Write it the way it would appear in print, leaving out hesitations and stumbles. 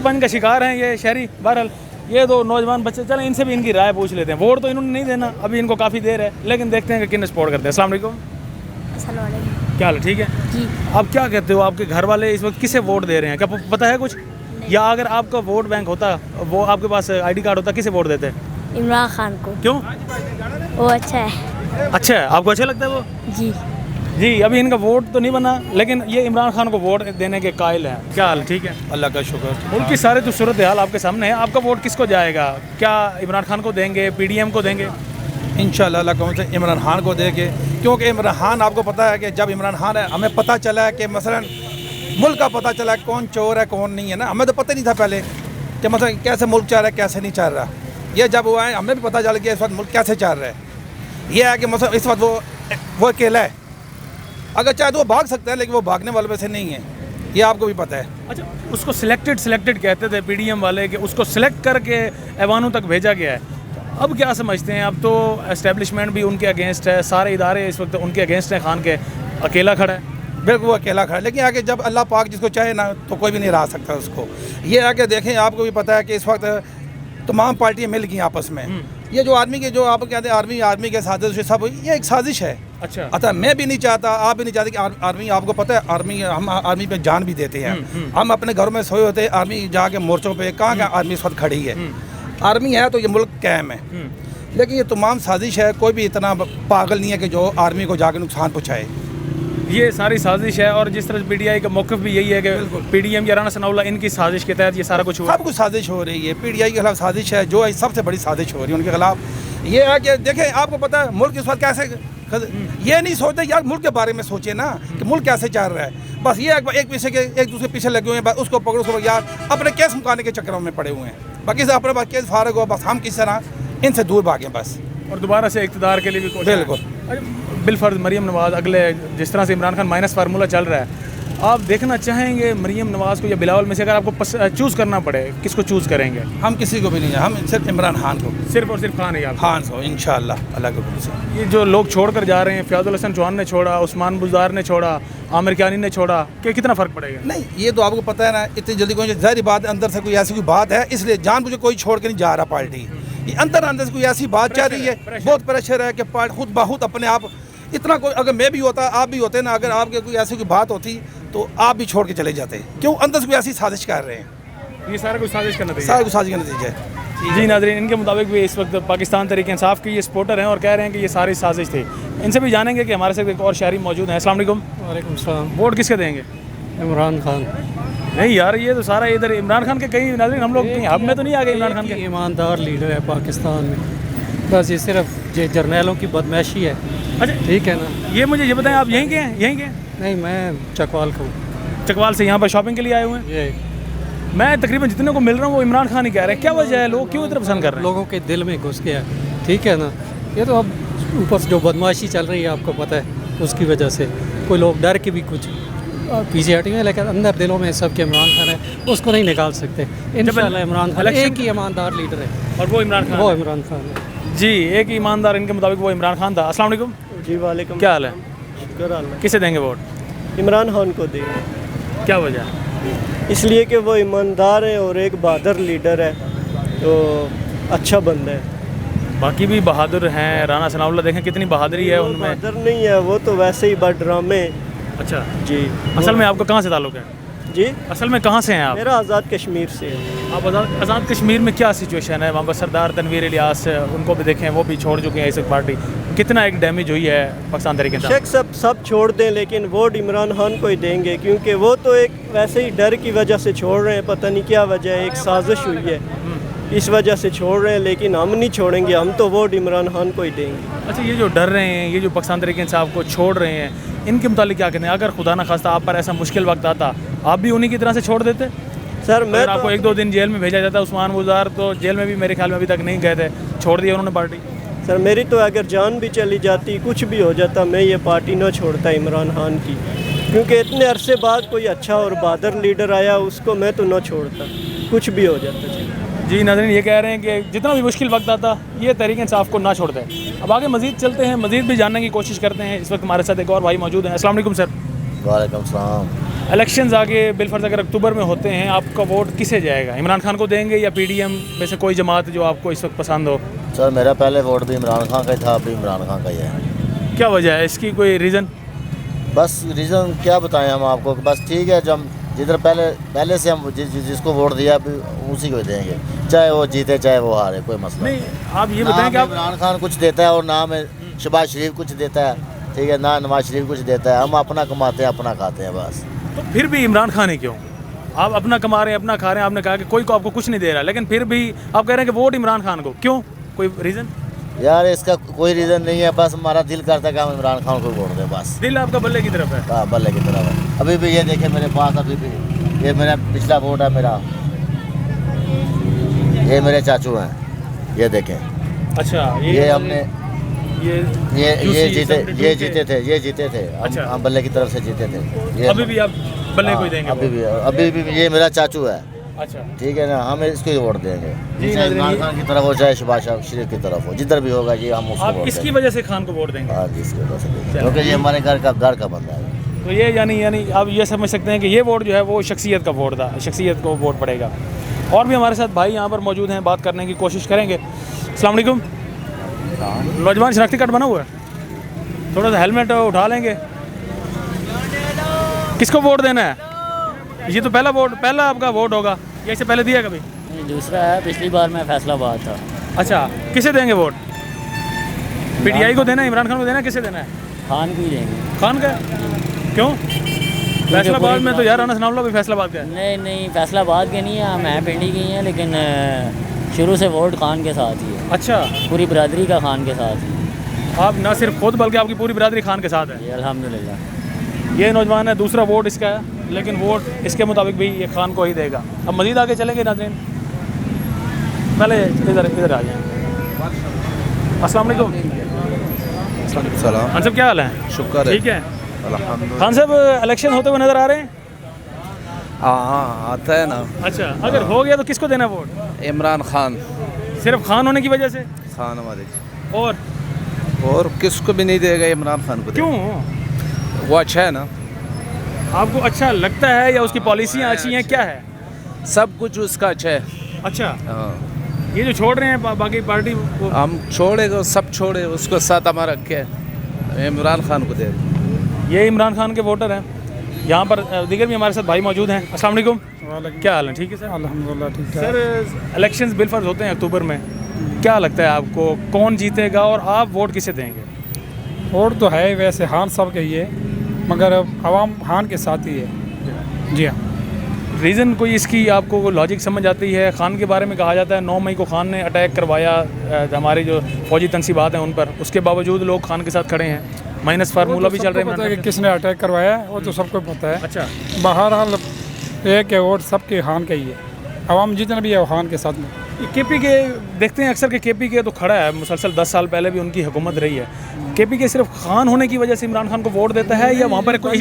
पन का शिकार हैं ये शहरी। बहरहाल ये दो नौजवान बच्चे, चलें इनसे भी इनकी राय पूछ लेते हैं। वोट तो इन्होंने नहीं देना, अभी इनको काफ़ी देर है, लेकिन देखते हैं कि किन सपोर्ट करते हैं। अस्सलाम वालेकुम। क्या हाल है? ठीक है जी। आप क्या कहते हो, आपके घर वाले इस वक्त किसे वोट दे रहे हैं, क्या पता है कुछ? या अगर आपका वोट बैंक होता, वो आपके पास आईडी कार्ड होता, किसे वोट देते? इमरान खान को। क्यों? वो अच्छा है। अच्छा है, आपको अच्छा लगता है वो? जी। जी, अभी इनका वोट तो नहीं बना, लेकिन ये इमरान खान को वोट देने के कायल हैं। क्या हाल? ठीक है, अल्लाह का शुक्र। मुल्क की सारे तो सूरत हाल आपके सामने है। आपका वोट किसको जाएगा? क्या इमरान खान को देंगे, पीडीएम को देंगे? इंशाल्लाह अल्लाह कौन से इमरान खान को देंगे, क्योंकि इमरान खान आपको पता है कि जब इमरान खान है, हमें पता चला है कि मसलन मुल्क का पता चला है कौन चोर है कौन नहीं है ना। हमें तो पता नहीं था पहले कि मतलब कैसे मुल्क चल रहा है कैसे नहीं चल रहा। ये जब हुआ है हमें भी पता चल गया इस वक्त मुल्क कैसे चल रहा है। ये है कि मतलब इस वक्त वो अकेला है, अगर चाहे तो वो भाग सकता है, लेकिन वो भागने वालों में से नहीं है, ये आपको भी पता है। अच्छा, उसको सिलेक्टेड कहते थे पीडीएम वाले, कि उसको सिलेक्ट करके ऐवानों तक भेजा गया है। अब क्या समझते हैं? अब तो एस्टेब्लिशमेंट भी उनके अगेंस्ट है, सारे इदारे इस वक्त उनके अगेंस्ट हैं, खान के अकेला खड़ा है। बिल्कुल वो अकेला खड़ा है, लेकिन आगे जब अल्लाह पाक जिसको चाहे ना तो कोई भी नहीं रहा सकता उसको। ये आके देखें, आपको भी पता है कि इस वक्त तमाम पार्टियां मिल गई आपस में। ये जो आर्मी के जो आप कहते हैं आर्मी के साजिश सब, ये एक साजिश है। अच्छा, अतः मैं भी नहीं चाहता, आप भी नहीं चाहते कि आर्मी, आपको पता है आर्मी, हम आर्मी पे जान भी देते हैं। हम अपने घरों में सोए होते हैं, आर्मी जाके मोर्चों पे कहाँ आर्मी इस वक्त खड़ी है। आर्मी है तो ये मुल्क कायम है, लेकिन ये तमाम साजिश है। कोई भी इतना पागल नहीं है कि जो आर्मी को जाके नुकसान पहुँचाए। ये सारी साजिश है, और जिस तरह पीडीआई का मौक़िफ़ भी यही है कि पीडीएम या राना सनाउल्लाह इनकी साजिश के तहत ये सारा कुछ हुआ। सब कुछ साजिश हो रही है, पीडीआई के खिलाफ साजिश है, जो सबसे बड़ी साजिश हो रही है उनके खिलाफ। ये है कि देखें, आपको पता है मुल्क इस वक्त कैसे, ये नहीं सोचते यार मुल्क के बारे में सोचे ना कि मुल्क कैसे चल रहा है। बस ये एक पीछे के एक दूसरे पीछे लगे हुए हैं, बस उसको पकड़ो, उसको यार अपने केस मुकाने के चक्करों में पड़े हुए हैं। बाकी से अपने पास केस फारग हो, बस हम किस तरह इनसे दूर भागें बस, और दोबारा से इक़्तिदार के लिए भी कोशिश। बिल्कुल बिलफर्ज मरीम नवाज़, अगले जिस तरह से इमरान खान माइनस फार्मूला चल रहा है, आप देखना चाहेंगे मरीम नवाज़ को या बिलावल में से? अगर आपको चूज़ करना पड़े, किसको चूज़ करेंगे? हम किसी को भी नहीं है, हम सिर्फ इमरान खान को, सिर्फ और सिर्फ खान है आप? खान को इंशाल्लाह अल्लाह के हुक्म से। ये जो लोग छोड़ कर जा रहे हैं, फ़याज़ुल हसन चौहान ने छोड़ा, उस्मान बुज़दार ने छोड़ा, आमिर कियानी ने छोड़ा, कि कितना फ़र्क पड़ेगा? नहीं, ये तो आपको पता है ना, इतनी जल्दी कोई ज़ाहिर बात है, अंदर से कोई ऐसी कोई बात है, इसलिए जानबूझ के कोई छोड़ के नहीं जा रहा पार्टी। ये अंदर से कोई ऐसी बात चल रही है, बहुत प्रेशर है कि पार्टी खुद बहुत अपने आप इतना कोई, अगर मैं भी होता, आप भी होते ना, अगर आपके कोई ऐसी कोई बात होती तो आप भी छोड़ के चले जाते। क्यों? अंदर से कोई ऐसी साजिश कर रहे हैं। ये सारा कुछ साजिश का नतीजा, सारा कुछ साजिश का नतीजा है। जी नाज़रीन, इनके मुताबिक भी इस वक्त पाकिस्तान तहरीक इंसाफ के ये सपोर्टर हैं और कह रहे हैं कि ये सारी साजिश थी। इनसे भी जानेंगे कि हमारे साथ एक और शहरी मौजूद हैं। अस्सलाम वालेकुम। वालेकुम सलाम। वोट किसके देंगे? इमरान खान। नहीं यार, ये तो सारा इधर इमरान खान के कई नाज़रीन, हम लोग कहीं हब में तो नहीं आ गए इमरान खान के। ईमानदार लीडर है पाकिस्तान में, बस ये सिर्फ ये जर्नैलों की बदमाशी है। अच्छा ठीक है ना। ये मुझे ये बताएं, आप यहीं के हैं? यहीं के? नहीं, मैं चकवाल का हूँ। चकवाल से यहाँ पर शॉपिंग के लिए आए हुए हैं? ये मैं तकरीबन जितने को मिल रहा हूँ वो इमरान खान ही कह रहे हैं। क्या वजह है, लोग क्यों इतना पसंद कर रहे हैं? लोगों के दिल में घुस गया, ठीक है ना। ये तो अब ऊपर से जो बदमाशी चल रही है आपको पता है, उसकी वजह से कोई लोग डर के भी कुछ पीछे हटे हैं, लेकिन अंदर दिलों में सबके इमरान खान है, उसको नहीं निकाल सकते। इंशाल्लाह इमरान खान एक ही ईमानदार लीडर है, और वो इमरान खान, वो इमरान खान है। जी, एक ईमानदार इनके मुताबिक वो इमरान खान था। अस्सलाम वालेकुम। जी वालेकुम। क्या हाल है? शुक्र अल्लाह। किसे देंगे वोट? इमरान खान को देंगे, क्या वजह? इसलिए कि वो ईमानदार है और एक बहादुर लीडर है, तो अच्छा बंदा है। बाकी भी बहादुर हैं, राना सनाउल्लाह देखें कितनी बहादुरी है वो उनमें। बहादुर नहीं है, वो तो वैसे ही बड़ा ड्रामे। अच्छा जी। असल में आपका कहाँ से ताल्लुक़ है? जी, असल में कहाँ से हैं आप? मेरा आज़ाद कश्मीर से है। आप आज़ाद कश्मीर में क्या सिचुएशन है वहाँ पर? सरदार तनवीर इलियास, उनको भी देखें, वो भी छोड़ चुके हैं इस पार्टी। कितना एक डैमेज हुई है पाकिस्तान तरीके से? शेख सब छोड़ दें, लेकिन वोट इमरान खान को ही देंगे, क्योंकि वो तो एक वैसे ही डर की वजह से छोड़ रहे हैं, पता नहीं क्या वजह है, एक साजिश हुई है इस वजह से छोड़ रहे हैं, लेकिन हम नहीं छोड़ेंगे, हम तो वोट इमरान खान को ही देंगे। अच्छा, ये जो डर रहे हैं, ये जो पाकिस्तान तरीके से आपको छोड़ रहे हैं, इनके मुतालिक क्या कहते हैं? अगर खुदा न खास्ता आप पर ऐसा मुश्किल वक्त आता, आप भी उन्हीं की तरह से छोड़ देते? सर मैं आपको तो 1-2 दिन जेल में भेजा जाता, उस्मान बुज़दार तो जेल में भी मेरे ख्याल में अभी तक नहीं गए थे, छोड़ दिया उन्होंने पार्टी। सर मेरी तो अगर जान भी चली जाती, कुछ भी हो जाता, मैं ये पार्टी न छोड़ता इमरान खान की, क्योंकि इतने अरसे बाद कोई अच्छा और बहादुर लीडर आया, उसको मैं तो न छोड़ता, कुछ भी हो जाता। जी नाज़रीन, ये कह रहे हैं कि जितना भी मुश्किल वक्त आता, ये तहरीक इंसाफ को ना छोड़ दें। अब आगे मज़ीद चलते हैं, मज़ीद भी जानने की कोशिश करते हैं। इस वक्त हमारे साथ एक और भाई मौजूद हैं। अस्सलाम वालेकुम सर। वालेकुम सलाम। इलेक्शंस आगे बिलफर्ज अगर अक्टूबर में होते हैं, आपका वोट किसे जाएगा? इमरान खान को देंगे या पीडीएम में से कोई जमात जो आपको इस वक्त पसंद हो? सर मेरा पहले वोट भी इमरान खान का ही था, अभी इमरान खान का ही है। क्या वजह है इसकी, कोई रीज़न? बस रीज़न क्या बताएं हम आपको, बस ठीक है, जब जिधर पहले से हम जिसको वोट दिया अभी उसी को देंगे, चाहे वो जीते चाहे वो हारे, कोई मसला नहीं, आप ये बताएं कि आप इमरान खान कुछ देता है और ना में शहबाज शरीफ कुछ देता है, ठीक है, ना नवाज शरीफ कुछ देता है। हम अपना कमाते हैं, अपना खाते हैं बस। तो फिर भी इमरान खान ही क्यों? आप अपना कमा रहे हैं, अपना खा रहे हैं, आपने कहा कि कोई को आपको कुछ नहीं दे रहा, लेकिन फिर भी आप कह रहे हैं कि वोट इमरान खान को, क्यों? कोई रीज़न? यार इसका कोई रीज़न नहीं है, बस हमारा दिल करता है कि हम इमरान खान को वोट दें बस। दिल आपका बल्ले की तरफ है? हाँ, बल्ले की तरफ है। अभी भी ये देखे मेरे पास, अभी भी ये मेरा पिछला वोट है मेरा, ये मेरे चाचू हैं, ये देखें। अच्छा, ये हमने ये जीते थे, अच्छा। हम बल्ले की तरफ से जीते थे। ये अभी भी आप बल्ले को ही देंगे? अभी भी ये मेरा चाचू है, अच्छा, ठीक है ना, हम इसको ही वोट देंगे, जी, चाहे इमरान खान की तरफ हो चाहे शहबाज शरीफ की तरफ हो, जिधर भी होगा ये हम उसको आप वोट इसकी देंगे। वजह से खान को वोट देंगे? हाँ जी, इसकी वजह से, क्योंकि ये हमारे घर का बंदा है। तो ये यानी आप ये समझ सकते हैं कि ये वोट जो है वो शख्सियत का वोट था, शख्सियत को वोट पड़ेगा। और भी हमारे साथ भाई यहाँ पर मौजूद हैं, बात करने की कोशिश करेंगे। अस्सलाम वालेकुम। नौजवान शनाख्ती कार्ड बना हुआ है, थोड़ा सा हेलमेट उठा लेंगे। किसको वोट देना है? ये तो पहला आपका वोट होगा, या इससे पहले दिया कभी? दूसरा है, पिछली बार मैं फैसलाबाद था। अच्छा, किसे देंगे वोट? पीटीआई को देना है, इमरान खान को देना है, किसे देना है? खान को ही देंगे। खान का? क्यों? फैसलाबाद में तो यार अनस नामला भी फैसलाबाद का है। नहीं, फैसलाबाद के नहीं है, हम हैं पिंडी की हैं, लेकिन शुरू से वोट खान के साथ ही है। अच्छा, पूरी बरादरी का खान के साथ ही। आप ना सिर्फ खुद बल्कि आपकी पूरी बिरादरी खान के साथ है? जी अल्हम्दुलिल्लाह। ये नौजवान है, दूसरा वोट इसका है, लेकिन वोट इसके मुताबिक भी ये खान को ही देगा। अब मज़ीद आगे चलेंगे नाज़रीन, पहले इधर आ जाएँ। अस्सलाम वालेकुम। सलाम, खान साहब क्या हाल है? शुक्र है, ठीक है। अल्हम्दुलिल्लाह। खान साहब इलेक्शन होते हुए नज़र आ रहे हैं? हाँ, आता है ना। अच्छा, अगर हो गया तो किसको देना वोट? इमरान खान। सिर्फ खान होने की वजह से? खान हमारे, और किसको भी नहीं देगा, इमरान खान को क्यों? वो अच्छा है ना, आपको अच्छा लगता है या उसकी पॉलिसियाँ अच्छी हैं, क्या है? सब कुछ उसका अच्छा है। अच्छा, हाँ, ये जो छोड़ रहे हैं बाकी पार्टी हम छोड़ेगा, सब छोड़े, उसको साथ हमारा क्या है, इमरान खान को दे। ये इमरान खान के वोटर हैं। यहाँ पर दीगर भी हमारे साथ भाई मौजूद हैं। अस्सलाम वालेकुम। क्या हाल है? ठीक है सर, अल्हम्दुलिल्लाह ठीक है। सर इलेक्शंस बिलफर्ज होते हैं अक्टूबर में, क्या लगता है आपको कौन जीतेगा और आप वोट किसे देंगे? वोट तो है वैसे खान साहब के ही है, मगर आवाम खान के साथ ही है। जी हाँ। रीज़न कोई इसकी आपको लॉजिक समझ आती है? खान के बारे में कहा जाता है 9 मई को खान ने अटैक करवाया हमारी जो फौजी तनसीबात हैं उन पर, उसके बावजूद लोग खान के साथ खड़े हैं। माइनस फार्मूला भी चल रहे हैं कि किसने अटैक करवाया है, वो तो सबको पता है। अच्छा, बहरहाल एक है वोट सबके खान का ही है, आवाम जितना भी है वो खान के साथ में। केपी के देखते हैं अक्सर के केपी के तो खड़ा है मुसलसल, 10 साल पहले भी उनकी हुकूमत रही है। केपी के सिर्फ खान होने की वजह से इमरान खान को वोट देता है या वहाँ पर कोई